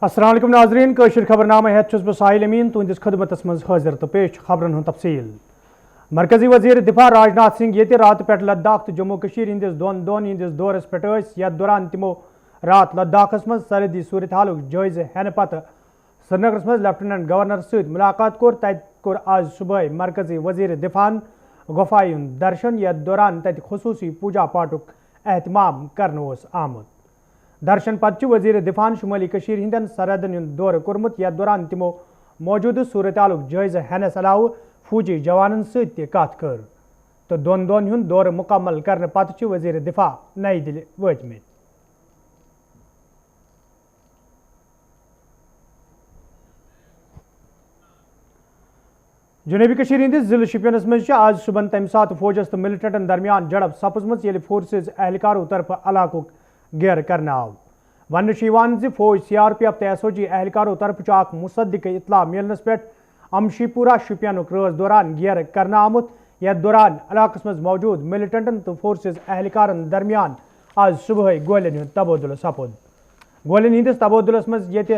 السلام علیکم ناظرین کشر خبرنامہ ہیت چھس بہ ساحل امین تہندس خدمتس مز حاضر تو پیش خبرن ہند تفصیل مرکزی وزیر دفاع راجناتھ سنگھ یہ رات پہ لداخ تو جموں کشیر ہندس دون ہندس دورس پہ یتھ دوران تمو رات لداخس مز سرحدی صورتحال جائزہ ہینہ پتہ سرینگرس مز لیفٹیننٹ گورنر ست ملاقات کور آج صبح مرکزی وزیر دفاع غفائی ہند درشن یتھ دوران تت خصوصی پوجا پاٹک اہتمام کرنے آمت درشن پتہ وزیر دفاع شمالی کشیر ہندین سرحدن ہند دور کورمت یتھ دوران تمو موجودہ صورتحال جائزہ ہینس علاوہ فوجی جوانن ست کت کر تو دون ہند دور مکمل کرنے پتہ وزیر دفاع نئی دل واتمت جنوبی کشیر ہندس ضلع شپینس مز آج صبح تمہ سات فوجس تو ملٹنٹن درمیان جڑپ سپزمت یل فورسز اہلکاروں طرف علاقہ گیر کرنا آو ون فوج سی آر پی ایف تو ایس او جی اہلکاروں طرف اخ مصدق اطلاع ملنس پہ امشی پورہ شپین رز دوران گیر کرنا آمت یتھ دوران علاقس مز موجود ملٹنٹن تو فورسز اہلکارن درمیان آج صبح گولین ہند تبادلہ سپد گولین ہندس تبادلس مز یہ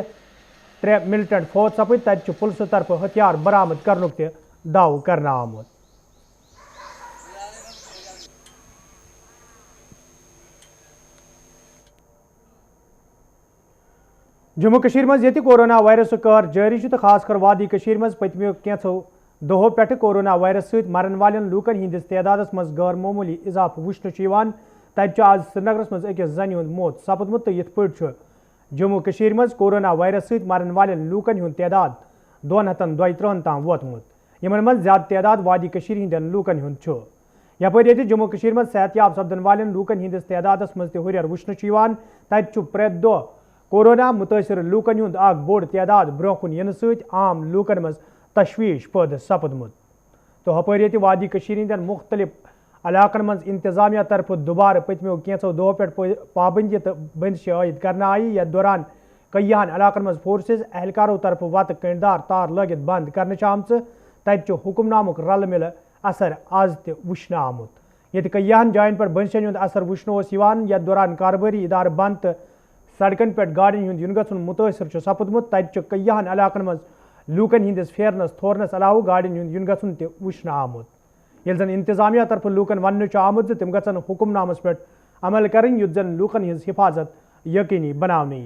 3 ملٹنٹ فوت سپد تت پولیس طرف ہتھیار برآمد کرنک دعو کرنا آمت جموں کشیر مز یہ کورونا وائرس قہر جاری تو خاص کر وادی کشیر مز پتمیو کینچو دہو پہ کورونا وائرس ست مرن والن لوکن ہندس تعدادس مز غیر معمولی اضافہ وچھن تت آج سرینگرس مز اکس زنہ ہند موت سپدمت تو یت پہ جموں کشیر مز کورونا وائرس ست مرن والن لوکن ہند تعداد 232 تام ووتمت یمن مز زیادہ تعداد وادی کشیر ہندین لوکن ہند یپر یہ جموں کشیر مز صحت یاب سپدن والن لوکن ہندس تعدادس مز ہریر وچھن تت پریت دہ کورونا متاثر لوکن ہند اخ بوڑ تعداد برو کن ین ست عام لوکن مز تشویش پید سپدمت تو ہپر یہ وادی کشیر ہندین مختلف علاقن مز انتظامیہ طرف دوبارہ پتمیو کینچو دہو پہ پابندی تو بندش عائد کرنا آئی یتھ دوران کئیہن علاقن مز فورسز اہلکاروں طرف وت کنڈار تار لگت بند کرنے آمت تت حکم نامک رل مل اثر آز تہ وچھنہ آمت یہ کئیہن جائن پر بندشن ہند اثر وچھنہ یتھ دوران کارباری ادارہ بند تو سڑکن پہ گاڑین ہند ین گھن متاثر سپدمت تت کئیہن علاقن مز لوکن ہندس پھیرنس تھورنس علاوہ گاڑین ہند ین گھن تہ وچھنہ آمت یل زن انتظامیہ طرف لوکن ون آمت تم گھن حکم نامس پہ عمل کریں یت زن لوکن ہز حفاظت یقینی بنانے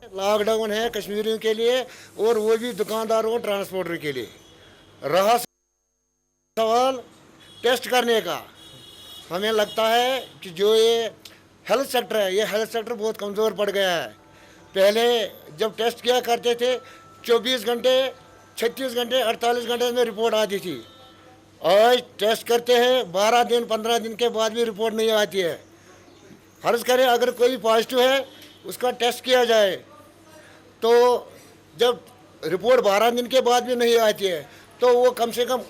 لاک ڈاؤن ہے کشمیریوں کے لیے اور وہ بھی دکانداروں اور ٹرانسپورٹر کے لیے رہا سوال ٹیسٹ کرنے کا ہمیں لگتا ہے کہ جو یہ ہیلتھ سیکٹر ہے یہ ہیلتھ سیکٹر بہت کمزور پڑ گیا ہے پہلے جب ٹیسٹ کیا کرتے تھے 24 گھنٹے 36 گھنٹے 48 گھنٹے میں رپورٹ آتی تھی آج ٹیسٹ کرتے ہیں 12 دن 15 دن کے بعد بھی رپورٹ نہیں آتی ہے فرض کریں اگر کوئی پازیٹیو ہے اس کا ٹیسٹ کیا جائے تو جب رپورٹ 12 دن کے بعد بھی نہیں آتی ہے تو وہ کم سے کم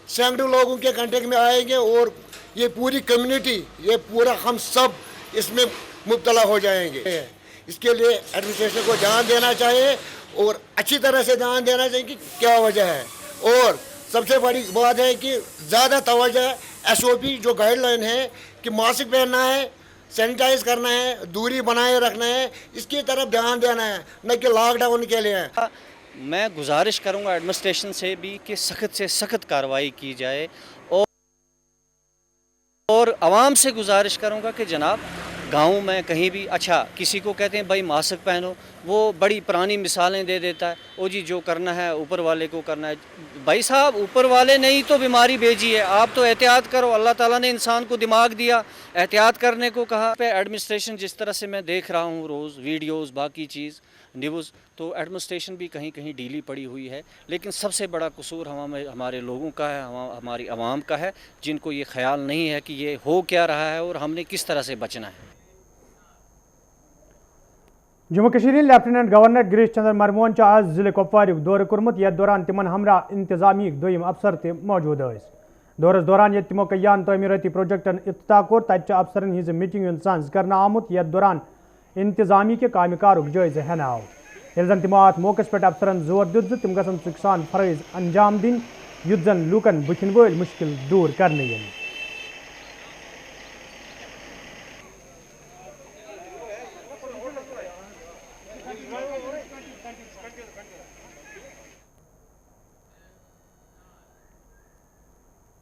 سینکڑوں لوگوں کے کانٹیکٹ میں آئیں گے اور یہ پوری کمیونٹی یہ پورا ہم سب اس میں مبتلا ہو جائیں گے اس کے لیے ایڈمنسٹریشن کو دھیان دینا چاہیے اور اچھی طرح سے دھیان دینا چاہیے کہ کیا وجہ ہے اور سب سے بڑی بات ہے کہ زیادہ توجہ ایس او پی جو گائیڈ لائن ہے کہ ماسک پہننا ہے سینیٹائز کرنا ہے دوری بنائے رکھنا ہے اس کی طرف دھیان دینا ہے نہ کہ لاک ڈاؤن کے لیے میں گزارش کروں گا ایڈمنسٹریشن سے بھی کہ سخت سے سخت کارروائی کی جائے اور عوام سے گزارش کروں گا کہ جناب گاؤں میں کہیں بھی اچھا کسی کو کہتے ہیں بھائی ماسک پہنو وہ بڑی پرانی مثالیں دے دیتا ہے او جی جو کرنا ہے اوپر والے کو کرنا ہے بھائی صاحب اوپر والے نے ہی تو بیماری بھیجی ہے آپ تو احتیاط کرو اللہ تعالیٰ نے انسان کو دماغ دیا احتیاط کرنے کو کہا پہ ایڈمنسٹریشن جس طرح سے میں دیکھ رہا ہوں روز ویڈیوز باقی چیز نیوز تو ایڈمنسٹریشن بھی کہیں کہیں ڈھیلی پڑی ہوئی ہے لیکن سب سے بڑا قصور ہمارے لوگوں کا ہے ہماری عوام کا ہے جن کو یہ خیال نہیں ہے کہ یہ ہو کیا رہا ہے اور ہم نے کس طرح سے بچنا ہے جموں کشیر لیفٹیننٹ گورنر گریش چندر مرمون آج ضلع کپوار دورہ کورمت یتھ دوران تمن ہمراہ انتظامی دویم افسر تہ موجود دورس دوران یہ تمو کئیان تعمیراتی پروجیکٹن افتتاح کور تت افسرن ہز میٹنگ ہند سانز کرنا آمت یتھ دوران انتظامی کے کامہ کارک جائزہ ہینہ آو یل زن تمو ات موقع پہ افسرن زور دت تم گھن ثقہ سان فرائض انجام دن یت زن لوکن بتھن ول مشکل دور کرنے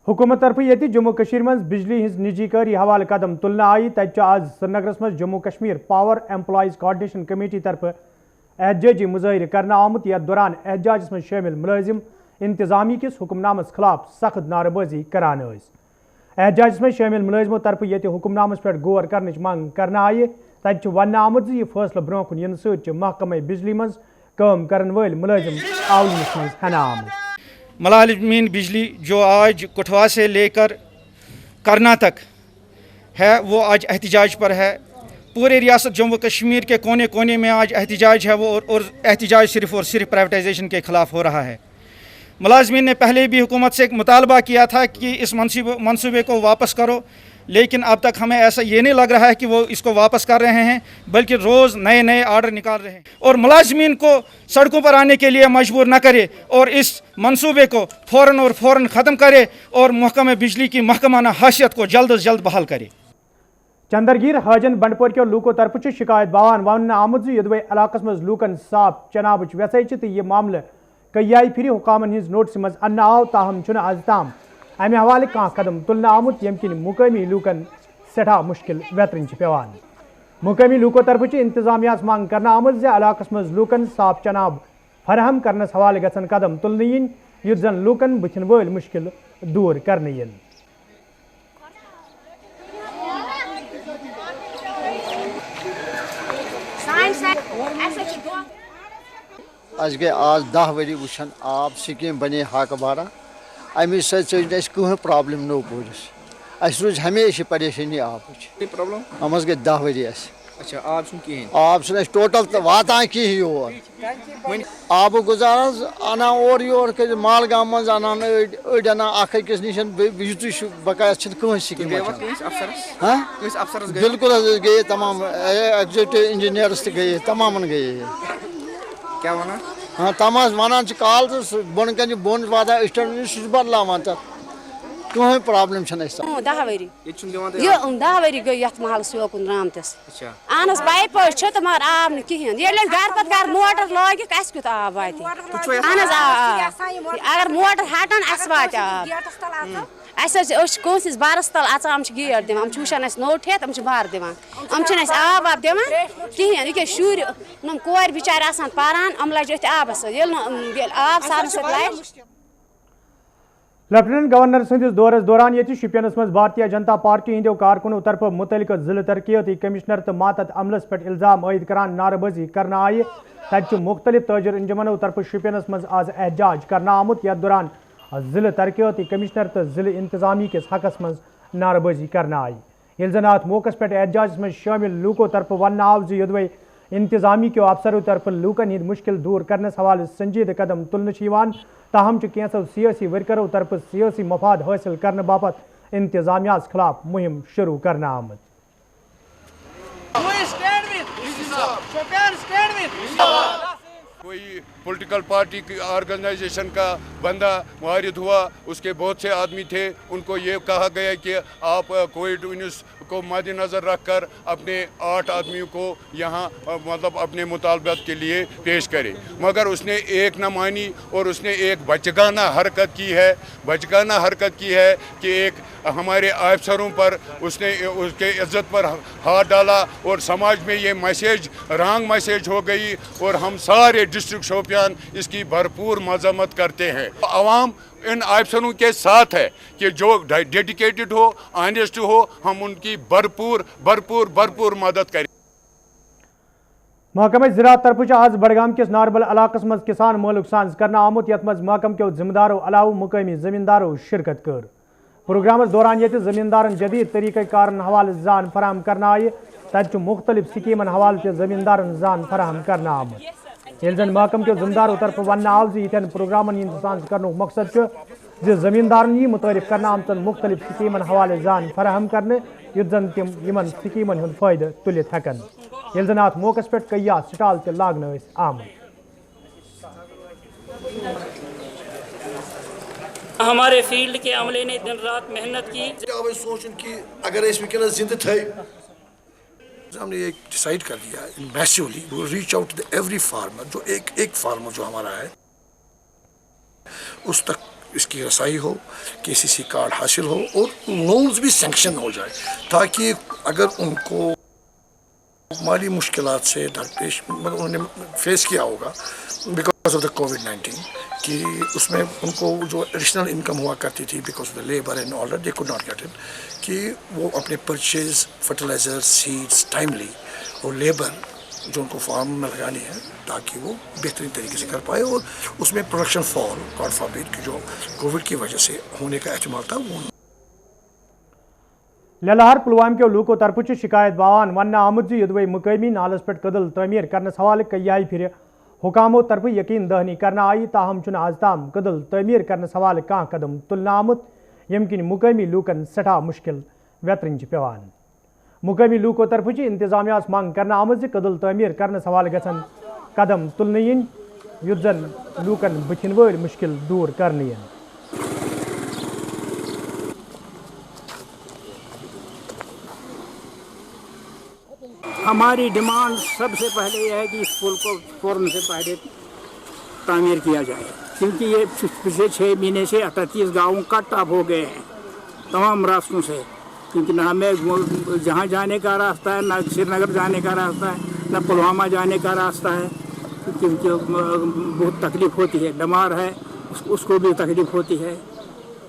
हुकूमत तरफ ये जम्मू कश्मीर में बिजली हज निजी कारी हवाले कदम तुलना आई तक आज श्रीनगर में Jammu Kashmir power employees coordination committee तरफ एहतजाजी मुजाहिर करना आमुत यथ दौरान एहतजाज में शामिल मुलाजिम इंतजामी किस हुक्मनामस खिलाफ सख्त नारेबाजी करान। एहतजाज में शामिल मुलाजिमों तरफ ये हुक्मनामस पे गौर करने मांग करना आई तक वन आमुत यह फैसला ब्रोह कुन इन महकमे बिजली मज काम करन वल मुलाजिम आवलिस मज हना आमुत। मुलाजिमीन बिजली जो आज कठुआ से लेकर करना तक है वो आज एहतजाज पर है। पूरे रियासत जम्मू कश्मीर के कोने कोने में आज एहतजाज है वो और एहतजाज सिर्फ़ और सिर्फ प्राइवेटाइजेशन के ख़िलाफ़ हो रहा है। मुलाजमीन ने पहले भी हुकूमत से मुतालबा किया था कि इस मनसूबे को वापस करो, लेकिन अब तक हमें ऐसा ये नहीं लग रहा है कि वो इसको वापस कर रहे हैं, बल्कि रोज़ नए नए आर्डर निकाल रहे हैं और मुलाजमीन को सड़कों पर आने के लिए मजबूर न करे और इस मनसूबे को फ़ौरन ख़त्म करे और महकमे बिजली की महकमाना हैसियत को जल्द अज जल्द बहाल करे। चंदरगीर हाजन बंडपोर के लूको तरफ शिकायत बवान वन आमुत यदवे इलाकस मज लूकन साफ चनाब वैसे तो यह मामले कई फिर हुकामन हज नोटिस मज अन्न आव ताहम आज ताम अमे हवाले कह कदम तुलना आमुत यम किन मुकामी लूकन सठा मुश्किल वेतरन पेवान। मुकामी लूको तरफ इंतजामिया मांग करना आमुत इलाकस मज लूकन साफ चनाब फराहम करनस हवाले गसन कदम तुलने इन युत जन लूकन बुथन वल मुश्किल दूर करने इन। आज 10 वरी वुचन आब स्कीम बने हक बारा अमे कह प्रॉब्लम नो पोरिस अस रोज हमेशा परेशानी आब हम गई 10 वरी। अच्छा आब टोटल वातान कहीं योर आब गुजार अना और योर कर मालगाम मज अनान अड़ अना अकिस निश बकाया कह स्कीम बिल्कुल गए तमाम एग्जीक्यूटिव इंजीनियर्स गए तमाम गए क्या वना हाँ तमाम वन काल तो बोन कन बोन वाता बदलावान तक कहीं प्रॉब्लम 10 वरी 10 वरी गई ये महल योकुन रामतस अहन पाइप तो मगर आब न कहें ये घर पत घर मोटर लगिक अस कुत आब वात अहन अगर मोटर हटन अस वात आब अस कंस बारस तल अचान गेट दिवान वुचान नो ठेत बार दिवान आब दिवान कहें ये शुर नम कोर बिचार आसान पारान लज आबस आब सार सत लेफ्टिनेंट गवर्नर सदिस दौरस दौरान ये शुपियनस मज भारतीय जनता पार्टी हिंदो कारकुनों तरफ मुतलिक जिले तरक्याती कमिश्नर तो मातहत अमलस पे इल्जाम आयद करान नारेबाजी करना आई तक मुख्तलिफ ताजिर इंजमनों तरफ शुपियनस मज आज एहतजाज करना आमुत यथ दौरान जिले तरक्याती कमिश्नर तो जिले इंतजामी किस हकस मज नारेबाजी करना आई। ये जन अत मौके पे एहतजाज में शामिल लूको तरफ वन आव यदवे इंतजामी के अफसरों तरफ लूकन हिंद मुश्किल दूर करने हवाले संजीद कदम तुलन ताहम कैंसो सियासी वर्करों तरफ सियासी मफाद हासिल करने बापत इंतजामिया खिलाफ मुहिम शुरू करना आमद। कोई पॉलिटिकल पार्टी की ऑर्गेनाइजेशन का बंदा वारिद हुआ, उसके बहुत से आदमी थे, उनको ये कहा गया कि आप कोविड-19 को मद्देनज़र रखकर अपने 8 आदमियों को यहाँ मतलब अपने मुतालबात के लिए पेश करें, मगर उसने एक न मानी और उसने एक बचगाना हरकत की है कि एक हमारे अफसरों पर उसने उसके इज्जत पर हाथ डाला और समाज में ये मैसेज रॉन्ग मैसेज हो गई और हम सारे डिस्ट्रिक्ट शोपियान इसकी भरपूर मजम्मत करते हैं। आवाम इन अफसरों के साथ है कि जो डेडिकेटेड हो, ऑनेस्ट हो, हम उनकी भरपूर मदद करें। महकमे ज़राअत तरफ आज बडगाम किस नारबल इलाकस मज किसान मालूक सांस करना आमुत यथ मज महकम के जिम्मेदारों अलाव मुकामी जमींदारों शिरकत कर। प्रोग्राम दौरान ये जमींदारन जदीद तरीक़े कारन हवाले जान फराहम करना आई तक मुख्तलिफ स्कीमन हवाले जमींदारन जान फराहम करना आमुत। ये जन महकम के जिम्मेदारों तरफ वन आव यन प्रोग्रामन सांस कर मकसद जमींदारन यह मुतारिफ करना आमतन मुख्तलिफ स्कीमन हवाले जान फराहम करने युत जन तम यमन स्कीमन हुंद फायदे तुलित हेकन। ये जन अत मौके पे कई स्टाल ते लागन आमद। हमारे फील्ड के अमले ने दिन रात मेहनत की। सोचन कि अगर वनस जिंद थे हमने एक डिसाइड कर दिया मैसिवली वो reach out to every farmer, जो एक फार्मर जो हमारा है उस तक इसकी रसाई हो, KCC कार्ड हासिल हो और लोन्स भी सेंक्शन हो जाए, ताकि अगर उनको माली मुश्किलात से दरपेश मतलब उन्होंने फेस किया होगा बिकॉज ऑफ द कोविड-19 कि उसमें उनको जो एडिशनल इनकम हुआ करती थी because of the labour and all that they could not get it, कि वो अपने परचेज फर्टिलाइज़र सीड्स टाइमली और लेबर जो उनको फार्म में लगानी है ताकि वो बेहतरीन तरीके से कर पाए और उसमें प्रोडक्शन फॉल गॉड फॉरबिड कि जो कोविड की वजह से होने का एहतमाल था वो ललहर पुलवाम के लूको तरफ शिकायत बावान वन आमुद यदवे मुकामी नालस पे कदल तमीर करने हवाले कई फिर हुकामों तरफ यकीन दहनी करना आई, ताहम चुन आज ताम कदल तमीर करने हवाले कह कदम तुलना आमुत यम किन मुकामी लूकन सठा मुश्किल वेतरन पेवान। मुकामी लूको तरफ इंतजामिया मांग करना आमद कदल तमीर करने हवाले गसन कदम तुलने इन युद्ध जन लूकन बचिन वल मुश्किल दूर करने। हमारी डिमांड सबसे पहले यह है कि इस पुल को फौरन से पहले तामीर किया जाए, क्योंकि ये पिछले 6 महीने से 38 गाँव कट ऑफ हो गए हैं तमाम रास्तों से, क्योंकि न हमें जहाँ जाने का रास्ता है, न श्रीनगर जाने का रास्ता है, न पुलवामा जाने का रास्ता है, क्योंकि बहुत तकलीफ़ होती है। बीमार है उसको भी तकलीफ़ होती है,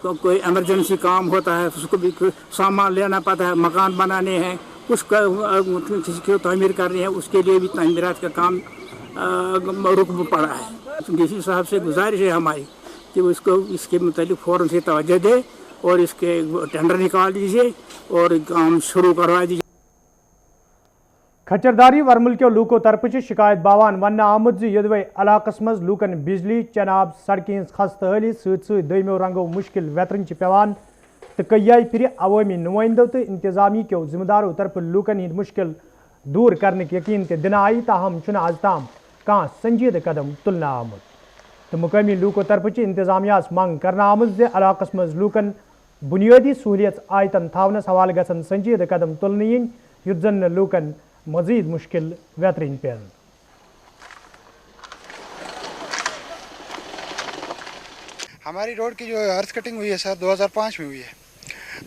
कोई इमरजेंसी काम होता है उसको भी सामान लेना पड़ता है, मकान बनाने हैं, उसका किसी को तामीर करनी है, उसके लिए भी तामीरात का काम रुक पड़ा है। डीसी साहब से गुजारिश है हमारी कि उसको इसके मुतालिक फ़ौरन से तवज्जो दे और इसके टेंडर निकाल दीजिए और काम शुरू करवा दीजिए। खचरदारी वर्मुल के लूको तरफ शिकायत बावान वन आमुद यदवे इलाकस मज लूकन बिजली चनाब सड़कें खस्तहली सत्यो रंगो मुश्किल वेतरन पेवान तो कई फिर अवामी नुमाइंदों तो इंतजामी के जिम्मेदारों तरफ लूकन हिंद मुश्किल दूर करने की यकीन ते दिन आई, ताहम चुन आज ताम कहाँ संजीद कदम तुलना आमुद तो मुकामी लूको तरफ इंतजामिया मांग करना आमुद इलाकस मज लूकन बुनियादी सहूलियत आयतन थावनस हवाले गसन संजीद कदम तुलने इन युद्ध जन लूकन मजीद मुश्किल बेहतरीन पेन। हमारी रोड की जो अर्थ कटिंग हुई है सर 2005 में हुई है।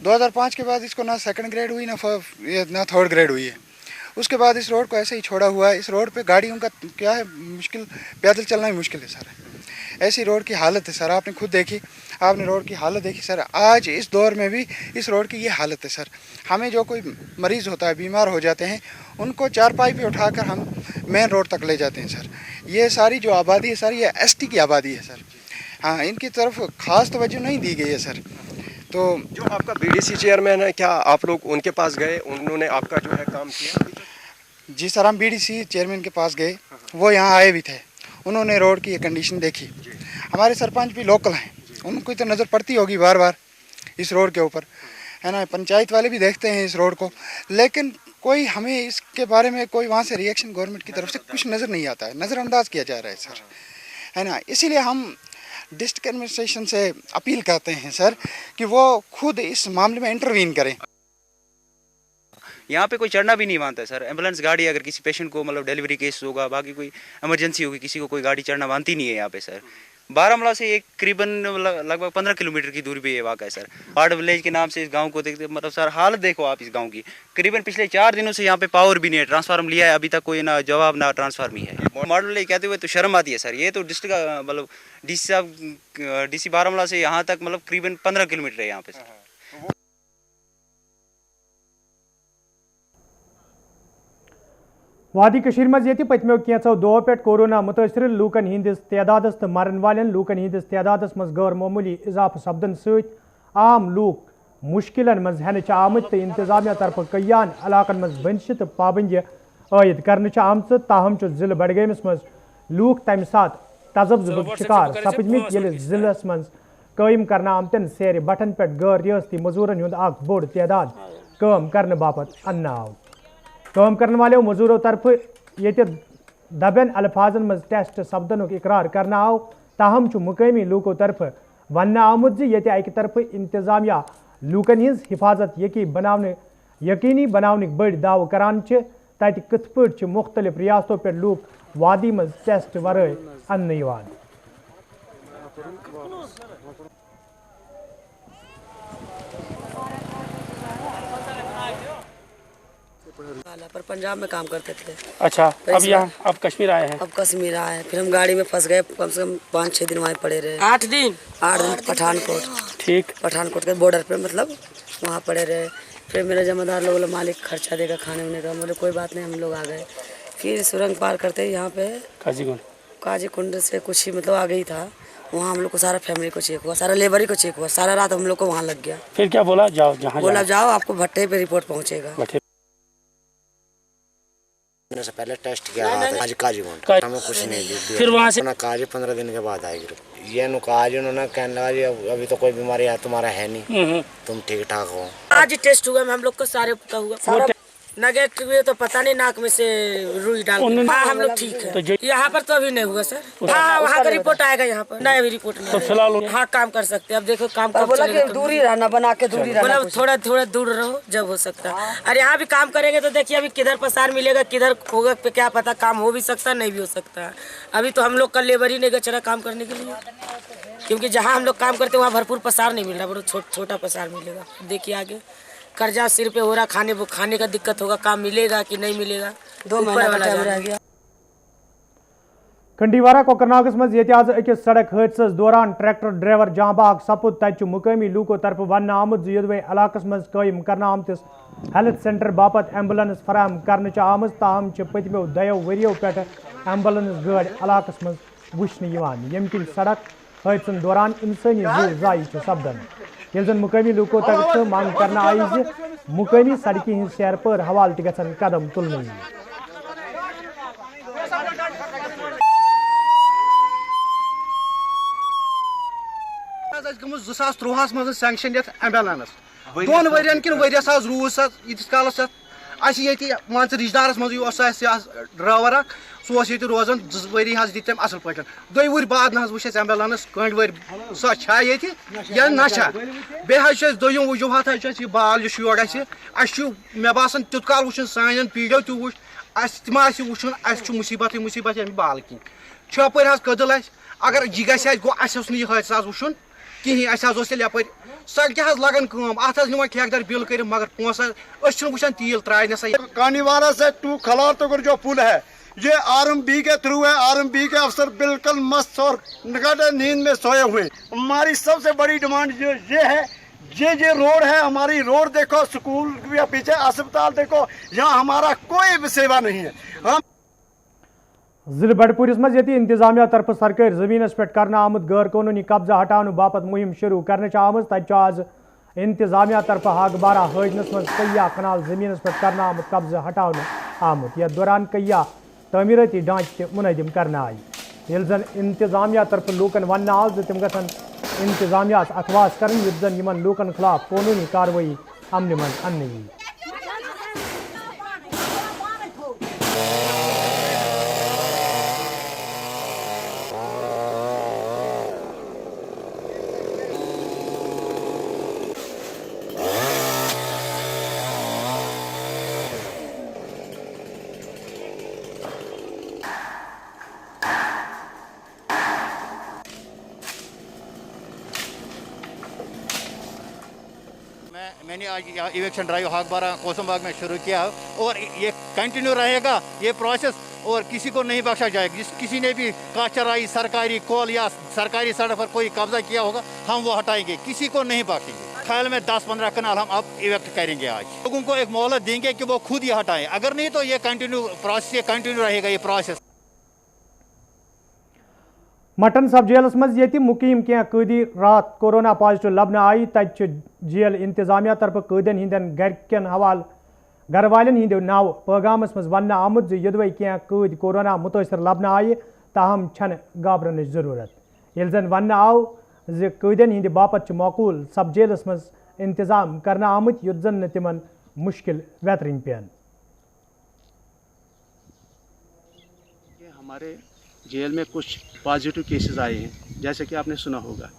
2005 के बाद इसको ना सेकंड ग्रेड हुई ना थर्ड ग्रेड हुई है। उसके बाद इस रोड को ऐसे ही छोड़ा हुआ है। इस रोड पे गाड़ियों का क्या है मुश्किल, पैदल चलना ही मुश्किल है सर। ऐसी रोड की हालत है सर, आपने खुद देखी, आपने रोड की हालत देखी सर। आज इस दौर में भी इस रोड की ये हालत है सर। हमें जो कोई मरीज़ होता है, बीमार हो जाते हैं, उनको चारपाई पे उठाकर हम मेन रोड तक ले जाते हैं सर। ये सारी जो आबादी है सर, ये ST की आबादी है सर। हाँ, इनकी तरफ खास तवज्जो नहीं दी गई है सर। तो जो आपका BDC चेयरमैन है, क्या आप लोग उनके पास गए, उन्होंने आपका जो है काम किया? जी सर, हम BDC चेयरमैन के पास गए, वो यहाँ आए भी थे, उन्होंने रोड की कंडीशन देखी। हमारे सरपंच भी लोकल हैं, उनको तो नज़र पड़ती होगी बार बार इस रोड के ऊपर, है ना। पंचायत वाले भी देखते हैं इस रोड को, लेकिन कोई हमें इसके बारे में कोई वहाँ से रिएक्शन गवर्नमेंट की तरफ से कुछ नज़र नहीं आता है, नज़रअंदाज किया जा रहा है सर, है ना। इसीलिए हम डिस्ट्रिक्ट एडमिनिस्ट्रेशन से अपील करते हैं सर कि वो खुद इस मामले में इंटरवीन करें। यहाँ पे कोई चढ़ना भी नहीं मानता है सर। एम्बुलेंस गाड़ी अगर किसी पेशेंट को मतलब डिलीवरी केस होगा, बाकी कोई इमरजेंसी होगी, किसी को कोई गाड़ी चढ़ना मानती नहीं है यहाँ पे सर। बारामूला से एक करीबन लगभग 15 किलोमीटर की दूरी पे ये वाक़ा है सर। पार्ट विलेज के नाम से इस गांव को देखते, मतलब सर हालत देखो आप इस गांव की। करीबन पिछले 4 दिनों से यहाँ पे पावर भी नहीं है, ट्रांसफार्मर लिया है, अभी तक कोई ना जवाब ना ट्रांसफार्मर ही है। मॉडल कहते हुए तो शर्म आती है सर। ये तो डिस्ट्रिक्ट मतलब DC बारामूला से यहाँ तक मतलब करीबन 15 किलोमीटर है यहाँ पे सर। वादी कशीर मज ये पत्मो कैंचो दो पे कोरोना मुतासर लूकन हिंदिस तदादस तो मरन वालन लूकन हिंदिस तदादस मज गैर मामूली इजाफा सपदन सत आम लूक मुश्किलन मज हेन आमत तो इंतजामिया तरफ कयान इलाकन मज बंश तो पाबंदी आयद कर आमत, ताहम जिले बडगमस मज लूक तम सात तजब्जुब शिकार सपदमित ये जिलस मज कायम करना आमतन सैर बटन पे गैर रियासती मजूरन हुंद अख बोड़ तदाद काम करने बापत अन्न आव। काम करने वाले मजूरों तरफ ये दबन अल्फाजन मज टेस्ट सपदन इकरार करना आव, ताहम मुकामी लूको तरफ वन आमुद ये अकि तरफ इंतजामिया लूकन हिंज हिफाजत यकीनी बनाने बड़ दाव करान तत कथ पे मुख्तलिफ रियासतों पे लूक वादी मज टेस्ट वराए अन्न। पर पंजाब में काम करते थे। अच्छा, अब यहाँ अब कश्मीर आए हैं। अब कश्मीर आए हैं, फिर हम गाड़ी में फंस गए, कम से कम 5-6 दिन वहीं पड़े रहे। 8 दिन पठानकोट। ठीक। पठानकोट के बॉर्डर पे, मतलब वहाँ पड़े रहे। फिर मेरे जमादार लोग बोले मालिक खर्चा देगा खाने वाने का, बोले कोई बात नहीं, हम लोग आ गए। फिर सुरंग पार करते यहाँ पे काजीकुंड से कुछ ही मतलब आगे ही था, वहाँ हम लोग को सारा फैमिली को चेक हुआ, सारा लेबर ही को चेक हुआ, सारा रात हम लोग को वहाँ लग गया। फिर क्या बोला, जाओ जहाँ बोला जाओ, आपको भट्टे पे रिपोर्ट पहुँचेगा। से पहले टेस्ट किया आज काजीकुंड, हमें कुछ नहीं दिया। फिर वहाँ से काजी 15 दिन के बाद आएगी। ये नुकाज उन्होंने कहने लगा जी अभी तो कोई बीमारी है तुम्हारा है नहीं, तुम ठीक ठाक हो। आज टेस्ट हुआ, हम लोग को सारे पता हुआ, नेगेटिव हुए तो पता नहीं, नाक में से रुई डाल। हाँ, हम लोग ठीक है। यहाँ पर तो अभी नहीं हुआ सर। हाँ, वहाँ का रिपोर्ट आएगा, यहाँ पर नहीं, अभी रिपोर्ट नहीं। तो फिलहाल हाँ काम कर सकते हैं। अब देखो काम कर बोला दूरी रहना, बना के दूरी रहना, थोड़ा थोड़ा दूर रहो जब हो सकता है। और यहाँ भी काम करेंगे तो देखिए अभी किधर पसार मिलेगा, किधर होगा, पे क्या पता, काम हो भी सकता है, नहीं भी हो सकता है। अभी तो हम लोग का लेबर ही नहीं चला काम करने के लिए, क्योंकि जहाँ हम लोग काम करते हैं वहाँ भरपूर पसार नहीं मिल रहा, बड़ा छोटा पसार मिलेगा। देखिए आगे कर्जा सिर पे हो रहा, खाने का दिक्कत होगा, काम मिलेगा कि नहीं मिलेगा, 2 महीना वाला रह गया। कंडीवारा कोकरनागस मज ये आज अकिस सड़क हादसस दौरान ट्रैक्टर ड्राइवर जाँ बाग सपुद, तत मुकामी लूको तरफ वन आमुत योदवे इलाकस मज कायम करना आमतिस हेल्थ सेंटर बापत एम्बुलेंस फराहम करने आम, ताहम पतमो 2 वरियों पे एम्बुलेंस गाड़ इलाकस मज वुचन यम किन सड़क हादसन दौरान इंसानी जीव जायी सपदन। ये जन मुकामी लूको तरफ मांग करना आई मुकामी सड़की हज सैर पर हवाल गन कदम तुलन। गम 2013 मज सैंक्शन ये एम्बुलेंस 2 वरियन कि वरियस रूस यीस कालस ये मान रिश्तेदारस मज ड्राइवर सह रोजान 2 वरी दित तम असल पे 2 वरी बाद ना वो एम्बुलेंस कंड वर सह या ना बे दोम वजूहत यह बाल योर मे बासान तुत काल वो सान पीढ़ो तु वो तम वो मुसीबत मुसीबत अमे बाल कहीं अपर कदल अगर यह गो यह हादसा वो कहीं यपर सड़कें लगन कम अत ठेकेदार बिल कर मगर पोसा वुचान तेल त्राने सा। कानीवारा से 2 खलार तक जो पुल है ये RMB के थ्रू है। RMB के अफसर बिल्कुल मस्त और निकट नींद में सोए हुए। हमारी सबसे बड़ी डिमांड ये है, ये रोड है हमारी रोड देखो, स्कूल या पीछे अस्पताल देखो, यहाँ हमारा कोई भी सेवा नहीं है। हम जिले बंडपुरिस मज ये इंतजामिया तरफ सरकारी जमीनस पे करना आमुत गैर कानूनी कब्जा हटाने बापत मुहिम शुरू करने आम, तत आज इंतजामिया तरफ हागबारा हाजनस मज कय्या कनाल जमीनस पे करना आमुत कब्जा हटाने आमुत। यथ दौरान कय्या तमीरती ढांचे मुनदिम करना आई। ये जन इंतजामिया तरफ लूकन वन आव तम गन इंतजामिया अखवास कर जन लूकन खिलाफ कानूनी कार्रवाई अमन मन अन्न यी। मैंने आज इवेक्शन ड्राइव हागबारा कोसमबाग में शुरू किया और ये कंटिन्यू रहेगा ये प्रोसेस और किसी को नहीं बख्शा जाएगा। जिस किसी ने भी काचराई सरकारी कोल या सरकारी सड़क पर कोई कब्जा किया होगा हम वो हटाएंगे, किसी को नहीं बख्शेंगे। ख्याल में 10-15 कनाल हम अब इवेक्ट करेंगे। आज लोगों को एक मोहलत देंगे कि वो खुद ही हटाएं, अगर नहीं तो ये कंटिन्यू प्रोसेस ये कंटिन्यू रहेगा ये प्रोसेस। मटन सब जेलस मज ये मुकीम क्या कैदी रात कोरोना पॉजिटिव लबन आई, तत जेल इंतजामिया तरफ कैदन हिंदन गरकन हवाल घर वालन हिंद नाव पैगामस मज वन आमुत यदवे क्या कैद कोरोना मुतासर लबन आए, ताहम छन घबरान जरूरत। ये जन वन आव कैदन हिंद बापत मौकूल सब जेलस मज इंतजाम करना आमुत युत जन तिमन मुश्किल बेहतरीन पेन। हमारे जेल में कुछ पॉजिटिव केसेस आए हैं जैसे कि आपने सुना होगा,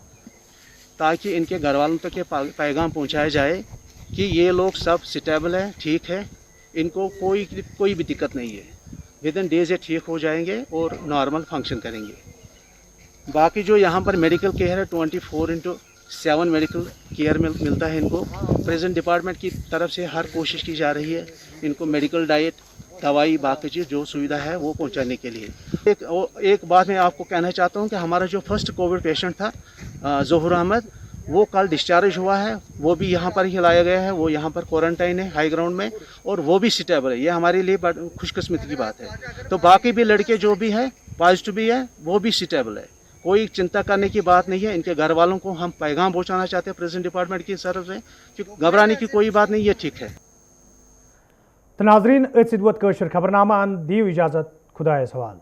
ताकि इनके घर वालों तक ये पैगाम पहुंचाया जाए कि ये लोग सब स्टेबल हैं, ठीक है, इनको कोई भी दिक्कत नहीं है, विद इन डेज ये ठीक हो जाएंगे और नॉर्मल फंक्शन करेंगे। बाकी जो यहाँ पर मेडिकल केयर है 24/7 7 मेडिकल केयर मिलता है इनको। प्रेजेंट डिपार्टमेंट की तरफ से हर कोशिश की जा रही है इनको मेडिकल डाइट, दवाई, बाकी चीज़ जो सुविधा है वो पहुंचाने के लिए। एक बात मैं आपको कहना चाहता हूं कि हमारा जो फर्स्ट कोविड पेशेंट था ज़ोहर अहमद, वो कल डिस्चार्ज हुआ है, वो भी यहाँ पर ही लाया गया है, वो यहाँ पर क्वारंटाइन है हाई ग्राउंड में, और वो भी स्टेबल है। ये हमारे लिए खुशकिस्मती की बात है। तो बाकी भी लड़के जो भी है पॉजिटिव भी है, वो भी स्टेबल है। कोई चिंता करने की बात नहीं है। इनके घर वालों को हम पैगाम पहुँचाना चाहते हैं प्रेजेंट डिपार्टमेंट की तरफ से कि घबराने की कोई बात नहीं, ये ठीक है। तो नाजरीन, खबरनामा दीव इजाज़त, खुदा सवाल।